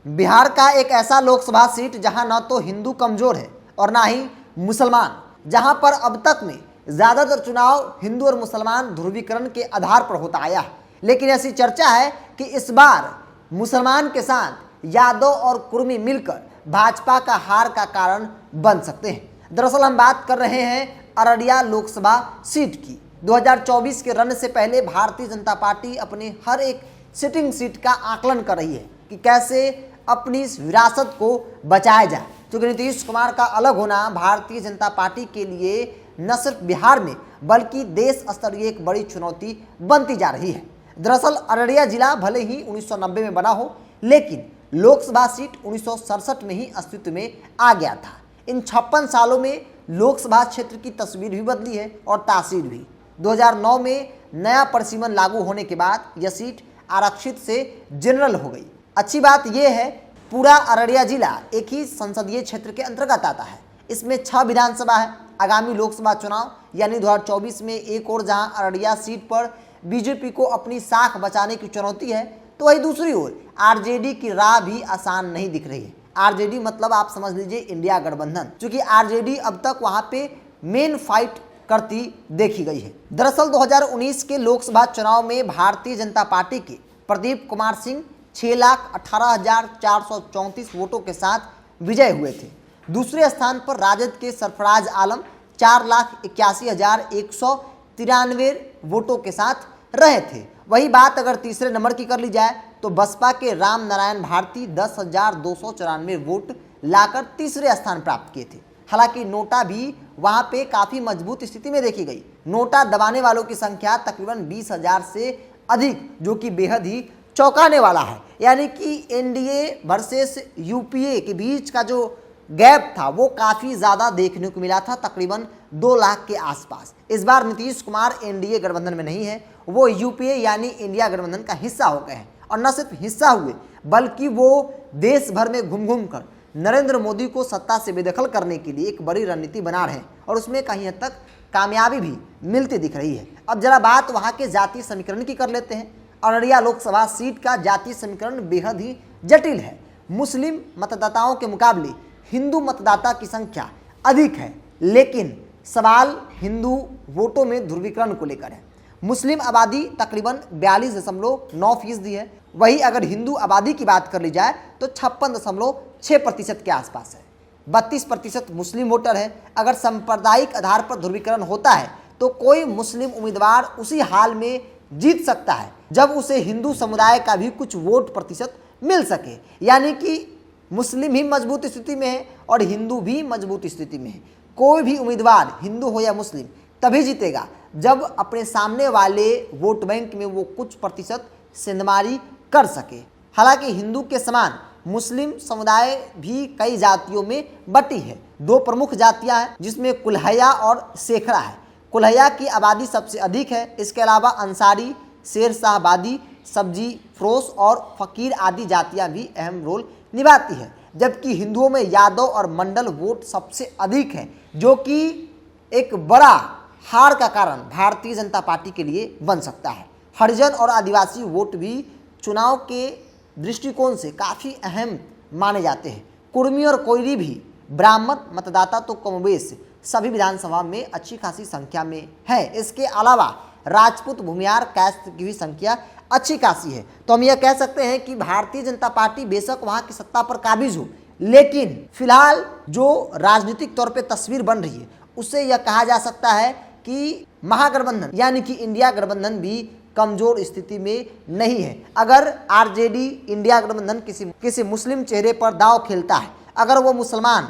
बिहार का एक ऐसा लोकसभा सीट जहां न तो हिंदू कमजोर है और ना ही मुसलमान, जहां पर अब तक में ज़्यादातर चुनाव हिंदू और मुसलमान ध्रुवीकरण के आधार पर होता आया है। लेकिन ऐसी चर्चा है कि इस बार मुसलमान के साथ यादव और कुर्मी मिलकर भाजपा का हार का कारण बन सकते हैं। दरअसल हम बात कर रहे हैं अररिया लोकसभा सीट की। 2024 के रन से पहले भारतीय जनता पार्टी अपने हर एक सिटिंग सीट का आकलन कर रही है कि कैसे अपनी इस विरासत को बचाया जाए, क्योंकि नीतीश कुमार का अलग होना भारतीय जनता पार्टी के लिए न सिर्फ बिहार में बल्कि देश स्तरीय एक बड़ी चुनौती बनती जा रही है। दरअसल अररिया जिला भले ही 1990 में बना हो, लेकिन लोकसभा सीट 1967 में ही अस्तित्व में आ गया था। इन 56 सालों में लोकसभा क्षेत्र की तस्वीर भी बदली है और तासीर भी। 2009 में नया परिसीमन लागू होने के बाद यह सीट आरक्षित से जनरल हो गई। अच्छी बात यह है, पूरा अररिया जिला एक ही संसदीय क्षेत्र के अंतर्गत आता है। इसमें 6 विधानसभा है। आगामी लोकसभा चुनाव यानी 2024 में एक और जहां अररिया सीट पर बीजेपी को अपनी साख बचाने की चुनौती है, तो वही दूसरी ओर आरजेडी की राह भी आसान नहीं दिख रही है। आरजेडी मतलब आप समझ लीजिए इंडिया गठबंधन, क्योंकि आरजेडी अब तक वहां पे मेन फाइट करती देखी गई है। दरअसल 2019 के लोकसभा चुनाव में भारतीय जनता पार्टी के प्रदीप कुमार सिंह 6,18,434 वोटों के साथ विजय हुए थे। दूसरे स्थान पर राजद के सरफराज आलम 4,81,193 वोटों के साथ रहे थे। वही बात अगर तीसरे नंबर की कर ली जाए तो बसपा के राम नारायण भारती 10,294 वोट लाकर तीसरे स्थान प्राप्त किए थे। हालांकि नोटा भी वहां पे काफी मजबूत स्थिति में देखी गई। नोटा दबाने वालों की संख्या तकरीबन 20,000 से अधिक, जो कि बेहद ही चौंकाने वाला है। यानी कि एनडीए वर्सेस यूपीए के बीच का जो गैप था वो काफ़ी ज़्यादा देखने को मिला था, तकरीबन 2 लाख के आसपास। इस बार नीतीश कुमार एनडीए गठबंधन में नहीं है, वो यूपीए यानी इंडिया गठबंधन का हिस्सा हो गए हैं। और न सिर्फ हिस्सा हुए बल्कि वो देश भर में घूम घूम कर नरेंद्र मोदी को सत्ता से बेदखल करने के लिए एक बड़ी रणनीति बना रहे हैं और उसमें कहीं हद तक कामयाबी भी मिलती दिख रही है। अब जरा बात वहाँ के जातीय समीकरण की कर लेते हैं। अररिया लोकसभा सीट का जातीय समीकरण बेहद ही जटिल है। मुस्लिम मतदाताओं के मुकाबले हिंदू मतदाता की संख्या अधिक है, लेकिन सवाल हिंदू वोटों में ध्रुवीकरण को लेकर है। मुस्लिम आबादी तकरीबन 42.9% है। वही अगर हिंदू आबादी की बात कर ली जाए तो 56.6% के आसपास है। 32% मुस्लिम वोटर है। अगर सांप्रदायिक आधार पर ध्रुवीकरण होता है तो कोई मुस्लिम उम्मीदवार उसी हाल में जीत सकता है जब उसे हिंदू समुदाय का भी कुछ वोट प्रतिशत मिल सके। यानी कि मुस्लिम ही मजबूत स्थिति में है और हिंदू भी मजबूत स्थिति में है। कोई भी उम्मीदवार हिंदू हो या मुस्लिम तभी जीतेगा जब अपने सामने वाले वोट बैंक में वो कुछ प्रतिशत सेंधमारी कर सके। हालांकि हिंदू के समान मुस्लिम समुदाय भी कई जातियों में बटी है। 2 प्रमुख जातियां हैं जिसमें कुल्हैया और शेखरा है। कुल्हैया की आबादी सबसे अधिक है। इसके अलावा अंसारी, शेरशाहबादी, सब्जी फरोश और फकीर आदि जातियां भी अहम रोल निभाती है। जबकि हिंदुओं में यादव और मंडल वोट सबसे अधिक है, जो कि एक बड़ा हार का कारण भारतीय जनता पार्टी के लिए बन सकता है। हरिजन और आदिवासी वोट भी चुनाव के दृष्टिकोण से काफ़ी अहम माने जाते हैं। कुर्मी और कोयरी भी, ब्राह्मण मतदाता तो कमोबेश सभी विधानसभा में अच्छी खासी संख्या में है। इसके अलावा राजपूत, भूमियार, कैस्ट की भी संख्या अच्छी खासी है। तो हम यह कह सकते हैं कि भारतीय जनता पार्टी बेशक वहां की सत्ता पर काबिज हो, लेकिन फिलहाल जो राजनीतिक तौर पे तस्वीर बन रही है उससे यह कहा जा सकता है कि महागठबंधन यानी कि इंडिया गठबंधन भी कमजोर स्थिति में नहीं है। अगर आरजेडी इंडिया गठबंधन किसी मुस्लिम चेहरे पर दांव खेलता है, अगर वो मुसलमान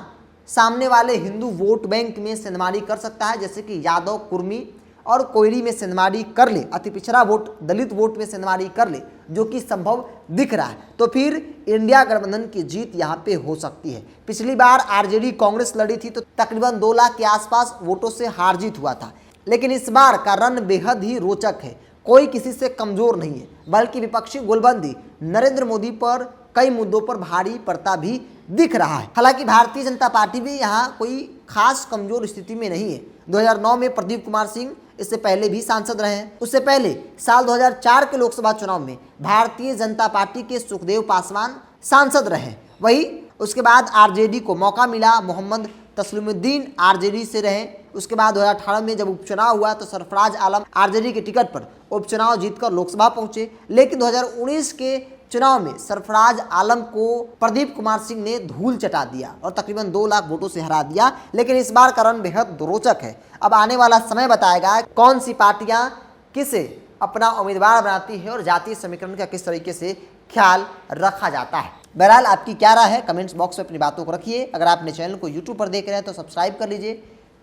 सामने वाले हिंदू वोट बैंक में सेंधमारी कर सकता है, जैसे कि यादव, कुर्मी और कोयरी में सेंधमारी कर ले, अति पिछड़ा वोट, दलित वोट में सेंधमारी कर ले, जो कि संभव दिख रहा है, तो फिर इंडिया गठबंधन की जीत यहाँ पे हो सकती है। पिछली बार आरजेडी कांग्रेस लड़ी थी तो तकरीबन 2 लाख के आसपास वोटों से हार जीत हुआ था, लेकिन इस बार का रन बेहद ही रोचक है। कोई किसी से कमजोर नहीं है, बल्कि विपक्षी गोलबंदी नरेंद्र मोदी पर कई मुद्दों पर भारी पड़ता भी दिख रहा है। हालांकि भारतीय जनता पार्टी भी यहाँ कोई खास कमजोर स्थिति में नहीं है। 2009 में प्रदीप कुमार सिंह इससे पहले भी सांसद रहे हैं। उससे पहले साल 2004 के लोकसभा चुनाव में भारतीय जनता पार्टी के सुखदेव पासवान सांसद रहे। वही उसके बाद आरजेडी को मौका मिला, मोहम्मद तस्लीमुद्दीन आरजेडी से रहे। उसके बाद 2018 में जब उपचुनाव हुआ तो सरफराज आलम आरजेडी के टिकट पर उपचुनाव जीतकर लोकसभा पहुंचे, लेकिन 2019 के चुनाव में सरफराज आलम को प्रदीप कुमार सिंह ने धूल चटा दिया और तकरीबन 2 लाख वोटों से हरा दिया। लेकिन इस बार का रन बेहद रोचक है। अब आने वाला समय बताएगा कौन सी पार्टियां किसे अपना उम्मीदवार बनाती है और जातीय समीकरण का किस तरीके से ख्याल रखा जाता है। बहरहाल आपकी क्या राय है, कमेंट्स बॉक्स में अपनी बातों को रखिए। अगर आपने चैनल को यूट्यूब पर देख रहे हैं तो सब्सक्राइब कर लीजिए,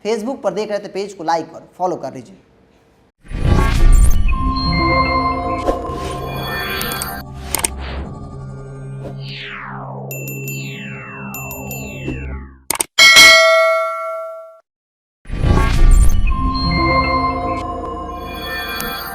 फेसबुक पर देख रहे हैं तो पेज को लाइक और फॉलो कर लीजिए।